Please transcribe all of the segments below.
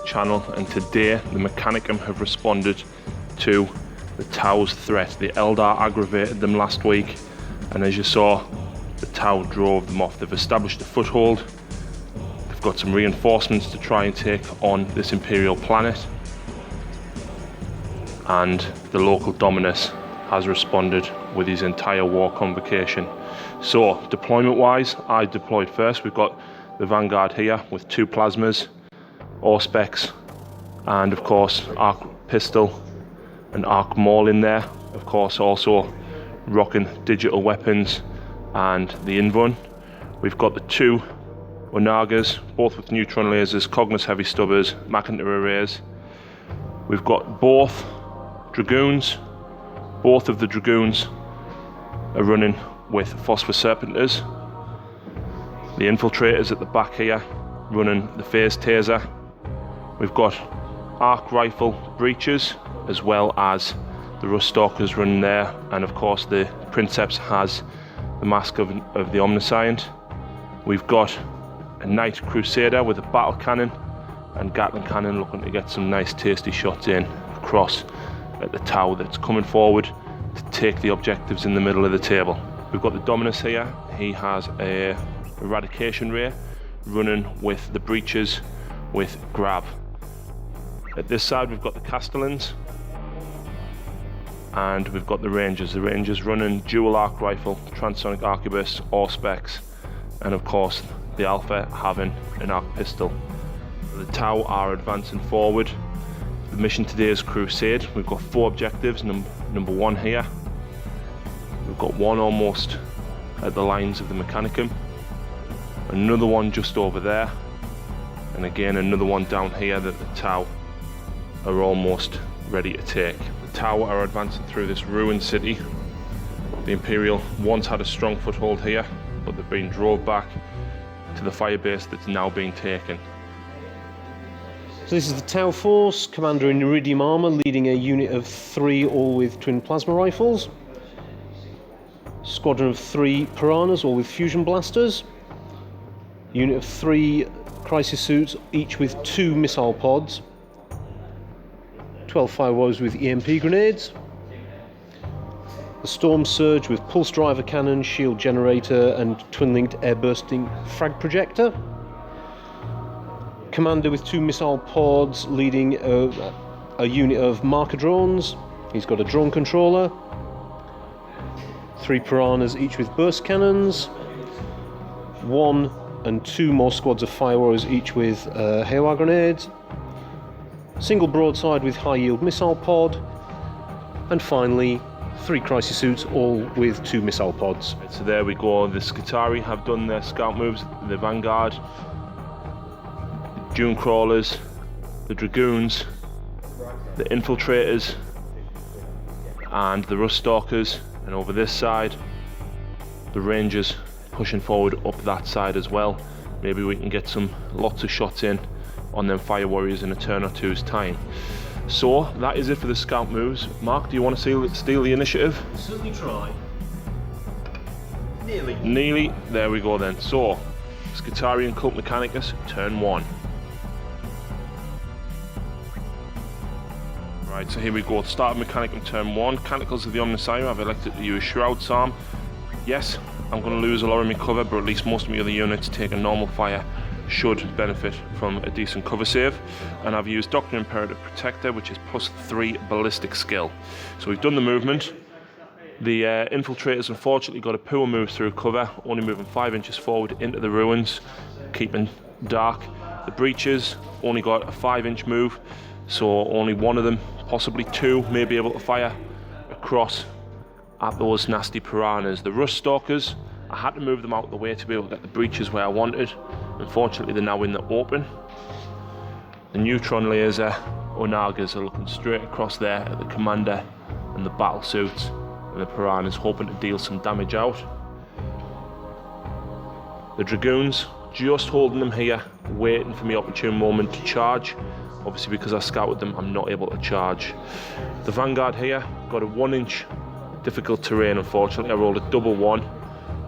channel, and today the Mechanicum have responded to the Tau's threat. The Eldar aggravated them last week, and as you saw, the Tau drove them off. They've established a foothold. They've got some reinforcements to try and take on this Imperial planet, and the local Dominus has responded with his entire war convocation. So deployment wise, I deployed first. We've got the Vanguard here with 2 plasmas, Auspex, and of course arc pistol and arc maul in there. Of course also rocking digital weapons and the Invun. We've got the 2 Onagas, both with neutron lasers, Cognos heavy stubbers, Macintyre arrays. We've got both Dragoons. Both of the Dragoons are running with Phosphor Serpenters. The Infiltrators at the back here running the Phase Taser. We've got Arc Rifle Breaches as well as the Rust Stalkers running there, and of course the Princeps has the Mask of the Omniscient. We've got a Knight Crusader with a battle cannon and Gatling cannon looking to get some nice tasty shots in across at the Tau that's coming forward to take the objectives in the middle of the table. We've got the Dominus here. He has a Eradication Ray running with the Breaches with Grab. At this side we've got the Castellans and we've got the Rangers. The Rangers running dual arc rifle, transonic arquebus, Auspex, and of course the Alpha having an arc pistol. The Tau are advancing forward. The mission today is Crusade. We've got 4 objectives. Number 1 here. We've got one almost at the lines of the Mechanicum. Another one just over there. And again another one down here that the Tau are almost ready to take. The Tau are advancing through this ruined city. The Imperial once had a strong foothold here, but they've been drove back to the firebase that's now being taken. So this is the Tau Force, Commander in Iridium Armour, leading a unit of 3, all with twin plasma rifles. Squadron of 3 Piranhas, all with fusion blasters. Unit of 3 Crisis Suits, each with 2 missile pods. 12 Firewalls with EMP grenades. The Storm Surge with pulse driver cannon, shield generator, and twin-linked air-bursting frag projector. Commander with 2 missile pods, leading a unit of marker drones. He's got a drone controller. 3 Piranhas, each with burst cannons. 1 and 2 more squads of fire warriors, each with Haywire grenades. Single broadside with high yield missile pod. And finally 3 Crisis Suits, all with 2 missile pods. So there we go. The Scutari have done their scout moves. The Vanguard, Dune Crawlers, the Dragoons, the Infiltrators, and the Rust Stalkers, and over this side the Rangers pushing forward up that side as well. Maybe we can get lots of shots in on them Fire Warriors in a turn or two's time. So that is it for the scout moves. Mark, do you want to steal the initiative? Certainly try. Nearly. There we go then. So Scutari and Cult Mechanicus, turn 1. Right, so here we go. Start of Mechanicum turn 1. Canticles of the Omniscient. I've elected to use Shroud Psalm. Yes, I'm going to lose a lot of my cover, but at least most of my other units taking normal fire should benefit from a decent cover save. And I've used Doctor Imperative Protector, which is +3 ballistic skill. So we've done the movement. The Infiltrators unfortunately got a poor move through cover, only moving 5 inches forward into the ruins, keeping dark. The Breaches only got a 5-inch move, so only one of them, possibly 2, may be able to fire across at those nasty Piranhas. The Rust Stalkers, I had to move them out of the way to be able to get the Breaches where I wanted. Unfortunately they're now in the open. The Neutron Laser Onagas are looking straight across there at the Commander and the battle suits, and the Piranhas hoping to deal some damage out. The Dragoons, just holding them here, waiting for me opportune moment to charge. Obviously because I scouted them, I'm not able to charge. The Vanguard here got a 1-inch difficult terrain. Unfortunately I rolled a double 1,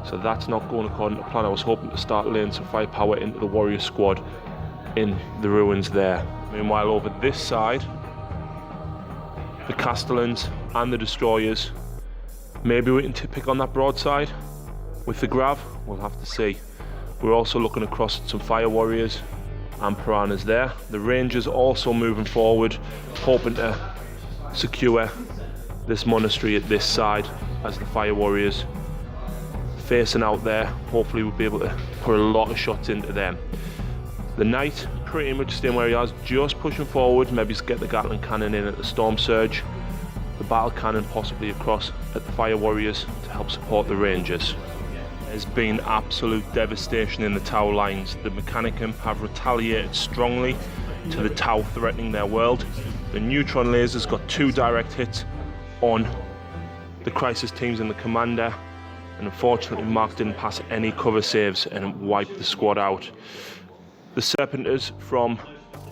so that's not going according to plan. I was hoping to start laying some firepower into the warrior squad in the ruins there. Meanwhile, over this side, the Castellans and the Destroyers. Maybe we can pick on that broadside with the Grav. We'll have to see. We're also looking across at some Fire Warriors and Piranhas there. The Rangers also moving forward, hoping to secure this monastery at this side as the Fire Warriors facing out there. Hopefully we'll be able to put a lot of shots into them. The Knight pretty much staying where he is, just pushing forward, maybe get the Gatling Cannon in at the Storm Surge, the Battle Cannon possibly across at the Fire Warriors to help support the Rangers. There's been absolute devastation in the Tau lines. The Mechanicum have retaliated strongly to the Tau threatening their world. The neutron lasers got 2 direct hits on the Crisis teams and the Commander, and unfortunately Mark didn't pass any cover saves and wiped the squad out. The Serpenters from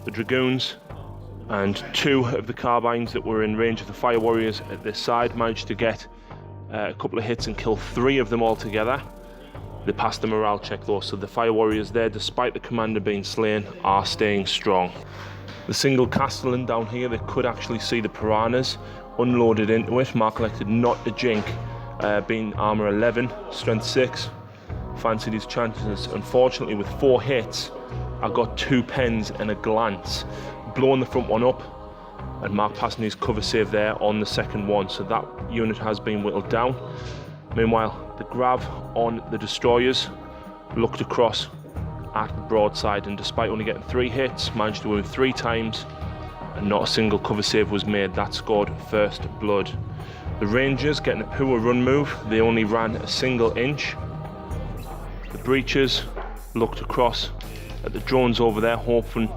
the Dragoons and 2 of the Carbines that were in range of the Fire Warriors at this side managed to get a couple of hits and kill 3 of them altogether. They passed the morale check though, so the Fire Warriors there, despite the Commander being slain, are staying strong. The single Castellan down here, they could actually see the Piranhas unloaded into it. Mark elected not to jink, being armor 11, strength 6. Fancied his chances. Unfortunately, with 4 hits, I got 2 pens and a glance, blowing the front one up, and Mark passing his cover save there on the second one, so that unit has been whittled down. Meanwhile, the Grav on the Destroyers looked across at the broadside, and despite only getting 3 hits, managed to wound 3 times, and not a single cover save was made. That scored first blood. The Rangers getting a poor run move, they only ran a single inch. The Breachers looked across at the drones over there, hoping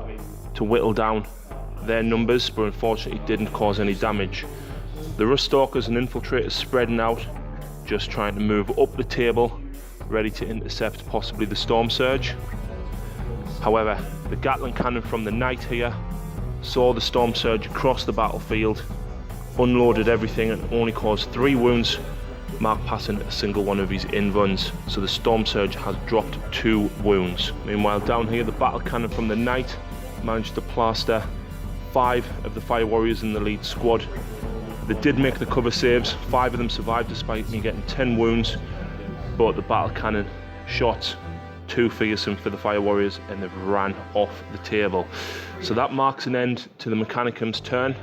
to whittle down their numbers, but unfortunately didn't cause any damage. The Rust Stalkers and Infiltrators spreading out, just trying to move up the table, ready to intercept possibly the Storm Surge. However, the Gatling Cannon from the Knight here saw the Storm Surge across the battlefield, unloaded everything and only caused 3 wounds, Mark passing a single one of his invuns, so the Storm Surge has dropped 2 wounds. Meanwhile, down here, the Battle Cannon from the Knight managed to plaster 5 of the Fire Warriors in the lead squad. They did make the cover saves, 5 of them survived despite me getting 10 wounds, but the Battle Cannon shot too fearsome for the Fire Warriors and they've ran off the table. So that marks an end to the Mechanicum's turn.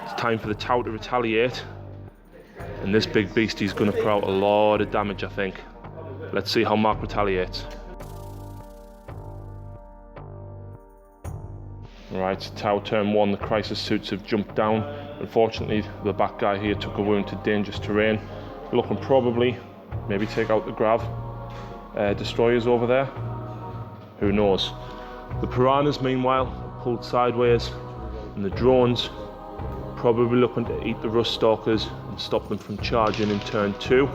It's time for the Tau to retaliate, and this big beastie's going to put out a lot of damage, I think. Let's see how Mark retaliates. Right, Tau turn 1, the Crisis suits have jumped down. Unfortunately, the back guy here took a wound to dangerous terrain. Looking probably maybe take out the Grav Destroyers over there. Who knows? The Piranhas, meanwhile, pulled sideways, and the drones probably looking to eat the Rust Stalkers and stop them from charging in turn 2.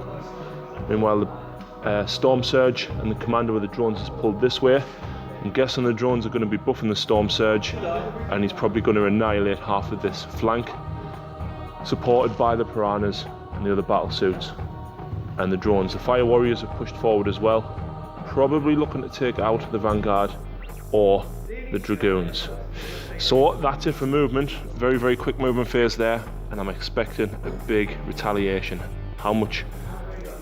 Meanwhile, the Storm Surge and the commander with the drones has pulled this way. I'm guessing the drones are going to be buffing the Storm Surge, and he's probably going to annihilate half of this flank, supported by the Piranhas and the other battle suits and the drones. The Fire Warriors have pushed forward as well, probably looking to take out the Vanguard or the Dragoons. So that's it for movement. Very, very quick movement phase there, and I'm expecting a big retaliation. How much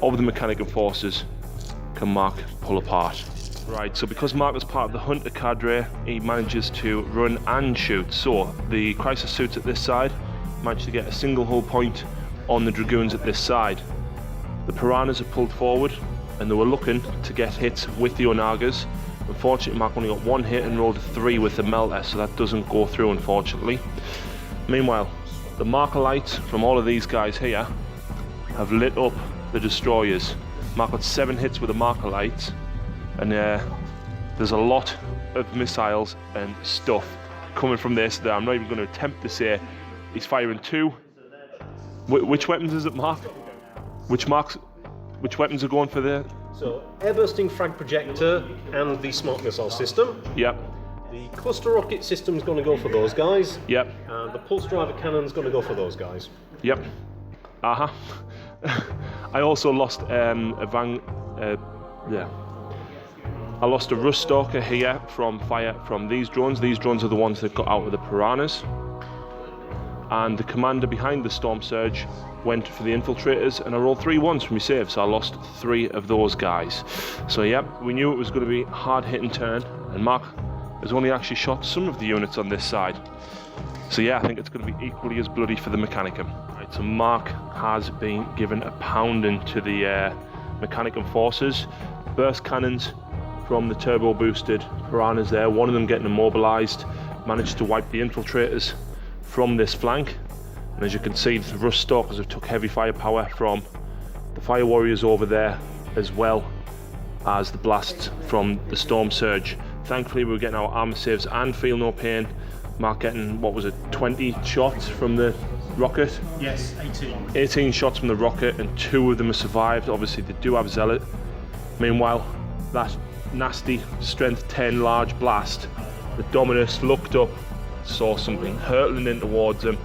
of the Mechanicum forces can Mark pull apart? Right, so because Mark is part of the Hunter cadre, he manages to run and shoot. So the Crisis suits at this side managed to get a single hull point on the Dragoons at this side. The Piranhas have pulled forward and they were looking to get hits with the Onagas. Unfortunately, Mark only got 1 hit and rolled a 3 with the Melter, so that doesn't go through, unfortunately. Meanwhile, the marker lights from all of these guys here have lit up the Destroyers. Mark got 7 hits with the marker lights, and there's a lot of missiles and stuff coming from this that I'm not even going to attempt to say. He's firing 2. Which weapons is it, Mark? Which weapons are going for the... So, air-bursting frag projector and the smart missile system. Yep. The cluster rocket system's going to go for those guys. Yep. And the pulse driver cannon's going to go for those guys. Yep. I also lost I lost a Rust Stalker here from fire from these drones. These drones are the ones that got out of the piranhas. And the commander behind the Storm Surge went for the infiltrators, and I rolled 3 ones from my save, so I lost 3 of those guys. So yep, we knew it was going to be a hard hit and turn, and Mark has only actually shot some of the units on this side. So yeah, I think it's going to be equally as bloody for the Mechanicum. Right, so Mark has been given a pounding to the Mechanicum forces. Burst cannons from the turbo boosted piranhas there, one of them getting immobilized, managed to wipe the infiltrators from this flank. And as you can see, the Rust Stalkers have took heavy firepower from the Fire Warriors over there, as well as the blasts from the Storm Surge. Thankfully we were getting our armor saves and feel no pain. Mark getting, what was it, 20 shots from the rocket? Yes, 18. 18 shots from the rocket, and 2 of them have survived. Obviously they do have Zealot. Meanwhile, that nasty strength 10 large blast, the Dominus looked up, saw something hurtling in towards him.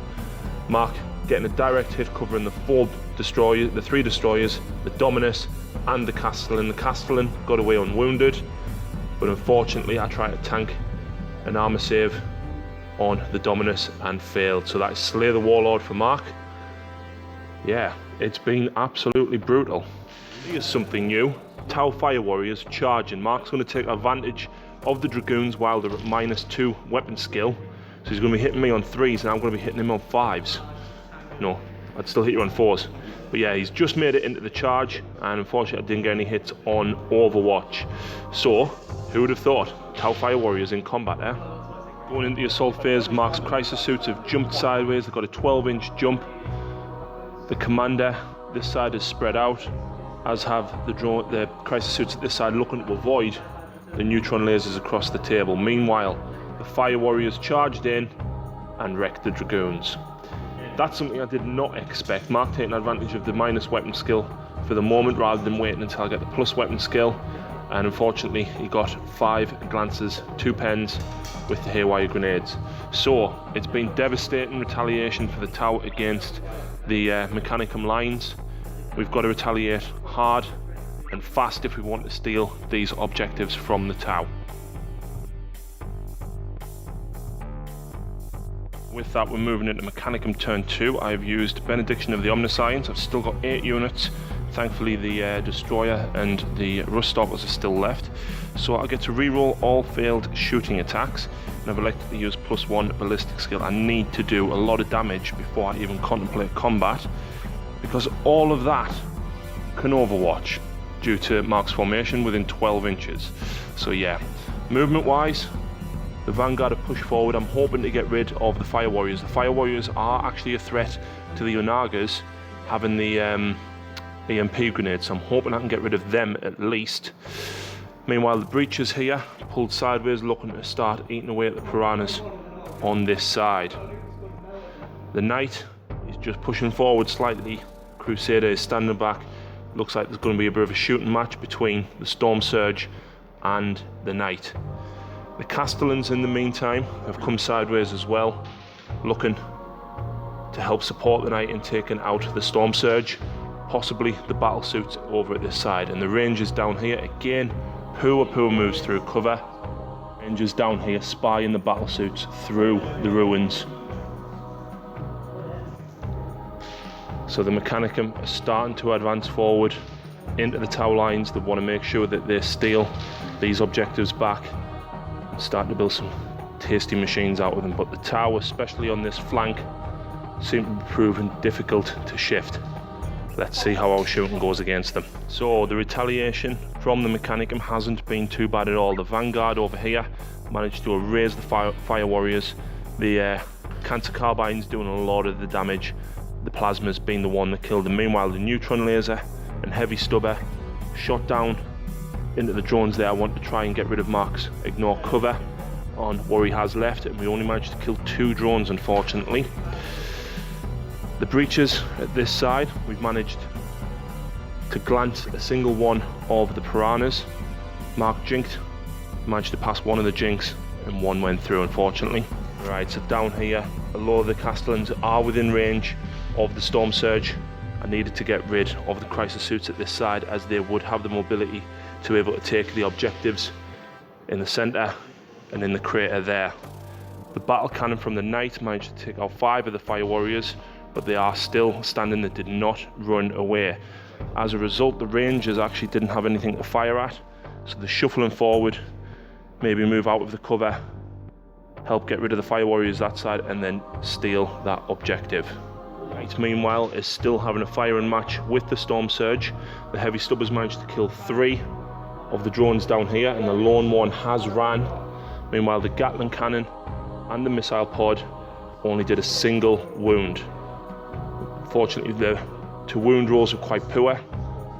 Mark getting a direct hit covering the 4 destroyers, the 3 destroyers, the Dominus and the Castellan. The Castellan got away unwounded, but unfortunately I tried to tank an armor save on the Dominus and failed. So that is Slay the Warlord for Mark. Yeah, it's been absolutely brutal. Here's something new. Tau Fire Warriors charging. Mark's going to take advantage of the Dragoons while they're at -2 weapon skill. So he's going to be hitting me on 3s, and I'm going to be hitting him on 5s. No, I'd still hit you on 4s. But yeah, he's just made it into the charge, and unfortunately I didn't get any hits on Overwatch. So, who would have thought? Tau Fire Warriors in combat there. Going into the assault phase, Mark's crisis suits have jumped sideways. They've got a 12-inch jump. The commander, this side is spread out, as have the crisis suits at this side, looking to avoid the neutron lasers across the table. Meanwhile, the Fire Warriors charged in and wrecked the Dragoons. That's something I did not expect. Mark taking advantage of the minus weapon skill for the moment rather than waiting until I get the plus weapon skill. And unfortunately, he got 5 glances, 2 pens with the haywire grenades. So it's been devastating retaliation for the Tau against the Mechanicum lines. We've got to retaliate hard and fast if we want to steal these objectives from the Tau. With that, we're moving into Mechanicum turn 2. I've used Benediction of the Omniscience. I've still got 8 units. Thankfully the Destroyer and the Rust Stalkers are still left. So I get to reroll all failed shooting attacks, and I've elected to use +1 ballistic skill. I need to do a lot of damage before I even contemplate combat, because all of that can Overwatch due to Mark's formation within 12 inches. So yeah, movement wise, the Vanguard have pushed forward. I'm hoping to get rid of the Fire Warriors. The Fire Warriors are actually a threat to the Onagas, having the EMP grenades, so I'm hoping I can get rid of them at least. Meanwhile, the Breachers here, pulled sideways, looking to start eating away at the Piranhas on this side. The Knight is just pushing forward slightly. Crusader is standing back. Looks like there's going to be a bit of a shooting match between the Storm Surge and the Knight. The Castellans, in the meantime, have come sideways as well, looking to help support the Knight in taking out the Storm Surge, possibly the battle suits over at this side. And the Rangers down here, again, poor moves through cover. Rangers down here spying the battle suits through the ruins. So the Mechanicum are starting to advance forward into the Tau lines. They want to make sure that they steal these objectives back and start to build some tasty machines out of them. But the Tau, especially on this flank, seem to be proving difficult to shift. Let's see how our shooting goes against them. So the retaliation from the Mechanicum hasn't been too bad at all. The Vanguard over here managed to erase the Fire Warriors. The Cancer Carbine's doing a lot of the damage. The Plasma's been the one that killed them. Meanwhile, the Neutron Laser and Heavy Stubber shot down into the drones there. I want to try and get rid of Mark's ignore cover on what he has left, and we only managed to kill 2 drones, unfortunately. The Breachers at this side, we've managed to glance a single one of the Piranhas. Mark jinked, managed to pass one of the jinks, and one went through, unfortunately. Right, so down here, a lot of the Castellans are within range of the Storm Surge. I needed to get rid of the Crisis Suits at this side, as they would have the mobility to be able to take the objectives in the centre and in the crater there. The battle cannon from the knight managed to take out 5 of the fire warriors, but they are still standing. They did not run away. As a result, the rangers actually didn't have anything to fire at, so they're shuffling forward, maybe move out of the cover, help get rid of the fire warriors that side, and then steal that objective. Knight, meanwhile, is still having a firing match with the Storm Surge. The heavy stubbers managed to kill 3 of the drones down here, and the lone one has ran. Meanwhile, the Gatling cannon and the missile pod only did a single wound. Fortunately, the 2 wound rolls were quite poor,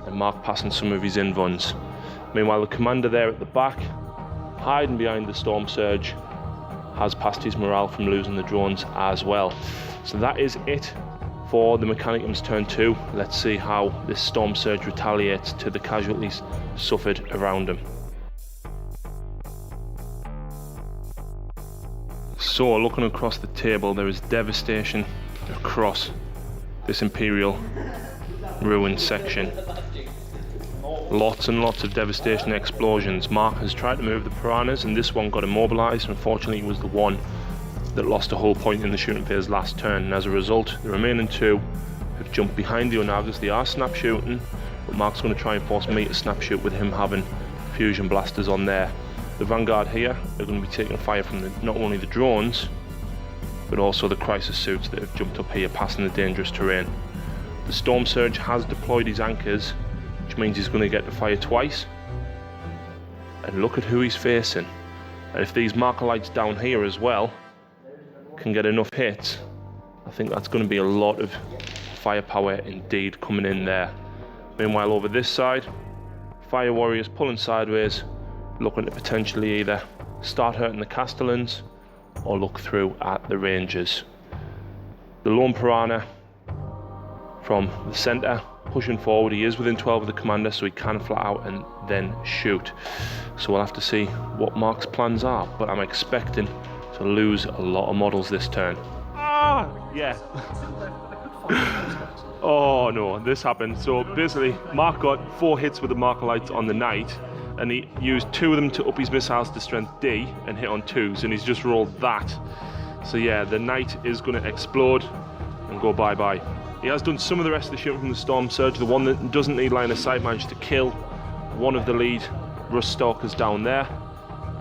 and Mark passing some of his invuns. Meanwhile, the commander there at the back, hiding behind the Storm Surge, has passed his morale from losing the drones as well. So that is it for the Mechanicum's turn 2. Let's see how this Storm Surge retaliates to the casualties suffered around him. So, looking across the table, there is devastation across this Imperial ruin section. Lots and lots of devastation and explosions. Mark has tried to move the piranhas, and this one got immobilized. Unfortunately, it was the one that lost a whole point in the shooting phase last turn, and as a result, the remaining 2 have jumped behind the Onagas. They are snap shooting, but Mark's going to try and force me to snap shoot with him having fusion blasters on there. The Vanguard here are going to be taking fire from not only the drones, but also the crisis suits that have jumped up here, passing the dangerous terrain. The Storm Surge has deployed his anchors, which means he's going to get to fire twice. And look at who he's facing. And if these marker lights down here as well can get enough hits, I think that's going to be a lot of firepower indeed coming in there. Meanwhile, over this side, fire warriors pulling sideways, looking to potentially either start hurting the Castellans or look through at the rangers. The lone piranha from the centre pushing forward. He is within 12 of the commander, so he can flat out and then shoot. So we'll have to see what Mark's plans are, but I'm expecting to lose a lot of models this turn. Yeah. Oh no, this happened. So basically, Mark got 4 hits with the marker lights on the knight, and he used 2 of them to up his missiles to strength D and hit on 2s, and he's just rolled that. So yeah, the knight is going to explode and go bye-bye. He has done some of the rest of the shooting from the Storm Surge. The one that doesn't need line of sight managed to kill one of the lead Rust Stalkers down there,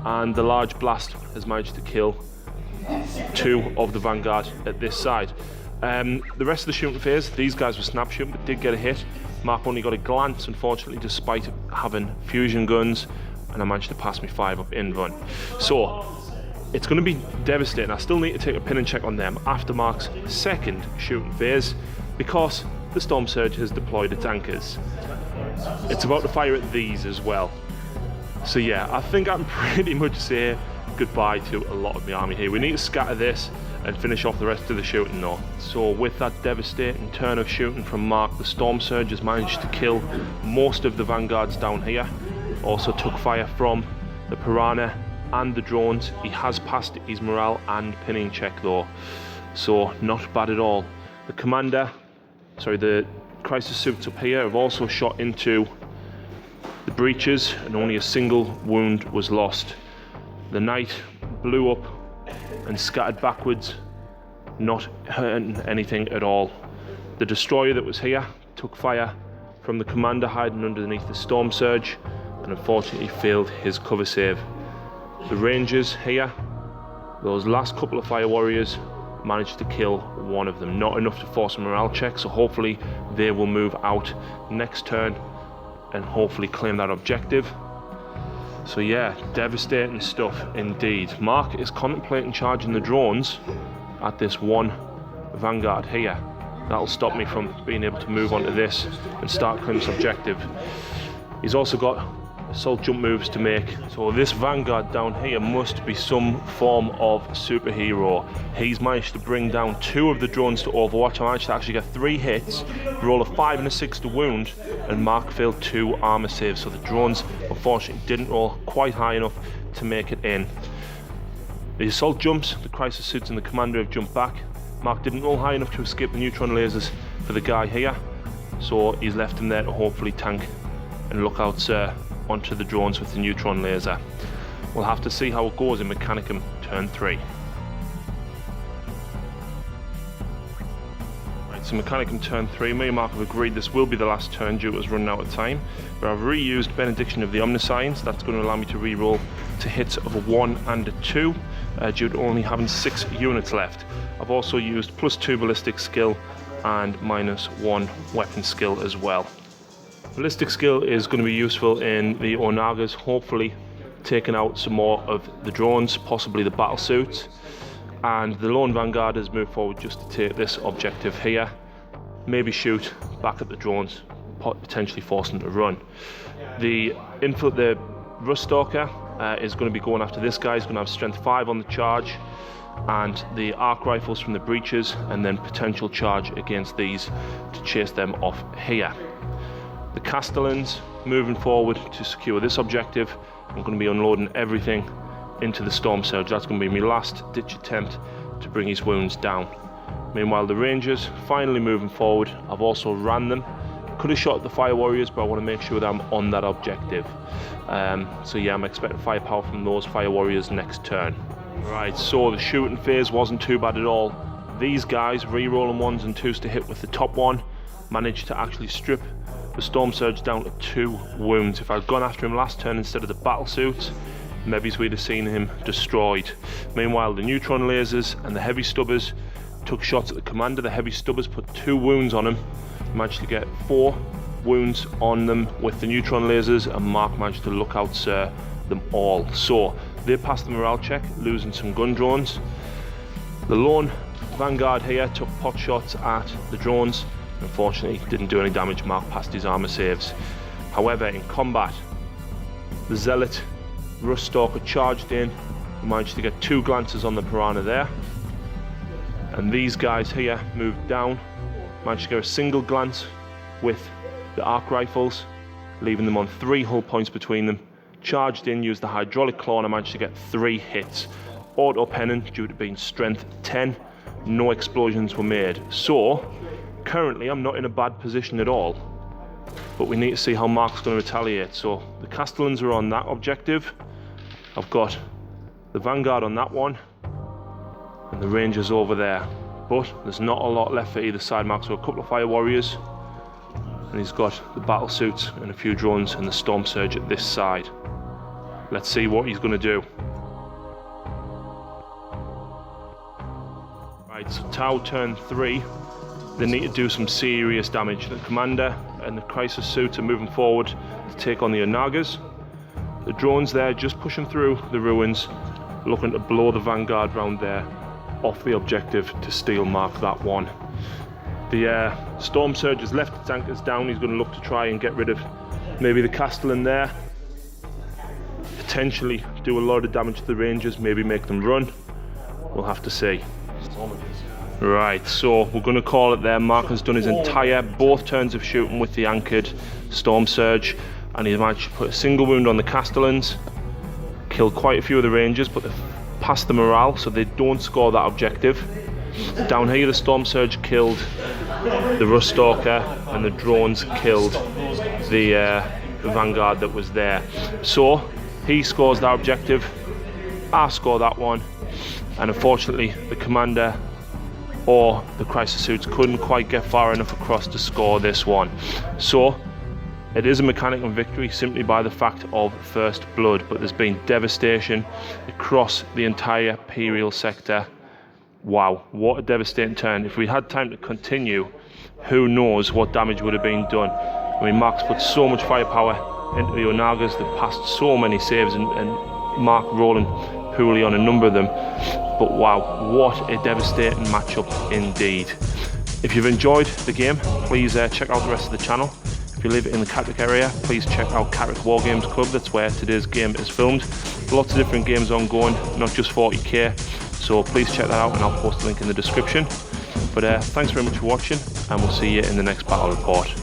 and the large blast has managed to kill 2 of the Vanguard at this side. The rest of the shooting phase, these guys were snap shooting but did get a hit. Mark only got a glance, unfortunately, despite having fusion guns, and I managed to pass me 5 up invuln. So it's going to be devastating. I still need to take a pin and check on them after Mark's second shooting phase, because the Storm Surge has deployed its anchors. It's about to fire at these as well. So yeah, I think I can pretty much say goodbye to a lot of the army here. We need to scatter this and finish off the rest of the shooting though. So with that devastating turn of shooting from Mark, the Storm Surge has managed to kill most of the Vanguards down here. Also took fire from the Piranha and the drones. He has passed his morale and pinning check though, so not bad at all. The commander, the crisis suits up here have also shot into the breaches, and only a single wound was lost. The knight blew up and scattered backwards, not hurting anything at all. The destroyer that was here took fire from the commander hiding underneath the Storm Surge, and unfortunately failed his cover save. The rangers here, those last couple of fire warriors, managed to kill one of them. Not enough to force a morale check, so hopefully they will move out next turn and hopefully claim that objective. So yeah, devastating stuff indeed. Mark is contemplating charging the drones at this one Vanguard here. That'll stop me from being able to move onto this and start claiming this objective. He's also got assault jump moves to make, so this Vanguard down here must be some form of superhero. He's managed to bring down 2 of the drones to Overwatch. I managed to actually get 3 hits, roll a 5 and a 6 to wound, and Mark failed 2 armor saves, so the drones unfortunately didn't roll quite high enough to make it in. The assault jumps, the crisis suits and the commander have jumped back. Mark didn't roll high enough to escape the neutron lasers for the guy here, so he's left him there to hopefully tank and look out onto the drones with the neutron laser. We'll have to see how it goes in Mechanicum turn 3. Right, so Mechanicum turn 3, me and Mark have agreed this will be the last turn due to us running out of time, but I've reused Benediction of the Omniscience. That's going to allow me to re-roll to hits of a 1 and a 2, due to only having 6 units left. I've also used +2 ballistic skill and -1 weapon skill as well. Ballistic skill is going to be useful in the Onagas, hopefully taking out some more of the drones, possibly the battle suits, and the lone vanguard has moved forward just to take this objective here, maybe shoot back at the drones, potentially forcing them to run. The Rust Stalker is going to be going after this guy. He's going to have strength 5 on the charge, and the arc rifles from the breaches, and then potential charge against these to chase them off here. The Castellans moving forward to secure this objective. I'm going to be unloading everything into the Storm Surge. That's going to be my last ditch attempt to bring his wounds down. Meanwhile, the Rangers finally moving forward. I've also ran them. Could have shot at the Fire Warriors, but I want to make sure that I'm on that objective. So yeah, I'm expecting firepower from those Fire Warriors next turn. Right, so the shooting phase wasn't too bad at all. These guys, re-rolling 1s and 2s to hit with the top one, managed to actually strip the Storm Surge down to 2 wounds. If I'd gone after him last turn instead of the battle suits, maybe we'd have seen him destroyed. Meanwhile, the neutron lasers and the heavy stubbers took shots at the commander. The heavy stubbers put 2 wounds on him, managed to get 4 wounds on them with the neutron lasers, and Mark managed to look out them all. So they passed the morale check, losing some gun drones. The lone vanguard here took pot shots at the drones. Unfortunately, didn't do any damage. Mark passed his armor saves. However, in combat, the Zealot Rust Stalker charged in. We managed to get 2 glances on the Piranha there. And these guys here moved down, managed to get a single glance with the arc rifles, leaving them on 3 hull points between them. Charged in, used the hydraulic claw, and I managed to get 3 hits. Auto penning due to being strength 10. No explosions were made. So currently I'm not in a bad position at all, but we need to see how Mark's going to retaliate. So the Castellans are on that objective. I've got the Vanguard on that one, and the Rangers over there. But there's not a lot left for either side. Mark's got a couple of Fire Warriors, and he's got the battle suits and a few drones and the Storm Surge at this side. Let's see what he's going to do. Right, so Tau turn 3. They need to do some serious damage. The commander and the crisis suits are moving forward to take on the Onagas. The drones there just pushing through the ruins, looking to blow the Vanguard round there off the objective to steal Mark that one. The Storm Surge has left its anchors down. He's going to look to try and get rid of maybe the Castellan there. Potentially do a lot of damage to the Rangers, maybe make them run. We'll have to see. Right, so we're going to call it there. Mark has done his entire both turns of shooting with the anchored Storm Surge, and he managed to put a single wound on the Castellans, killed quite a few of the Rangers, but they've passed the morale, so they don't score that objective. Down here, the Storm Surge killed the Rust Stalker, and the drones killed the Vanguard that was there. So he scores that objective, I score that one, and unfortunately the commander or the crisis suits couldn't quite get far enough across to score this one. So it is a Mechanicum victory simply by the fact of first blood, but there's been devastation across the entire Imperial sector. Wow, what a devastating turn. If we had time to continue, who knows what damage would have been done. I mean, Mark's put so much firepower into the Onagas that passed so many saves, and Mark rolling poorly on a number of them. But wow, what a devastating matchup indeed. If you've enjoyed the game, please check out the rest of the channel. If you live in the Catterick area, please check out Catterick Wargames Club. That's where today's game is filmed. Lots of different games ongoing, not just 40k. So please check that out, and I'll post a link in the description. But thanks very much for watching, and we'll see you in the next battle report.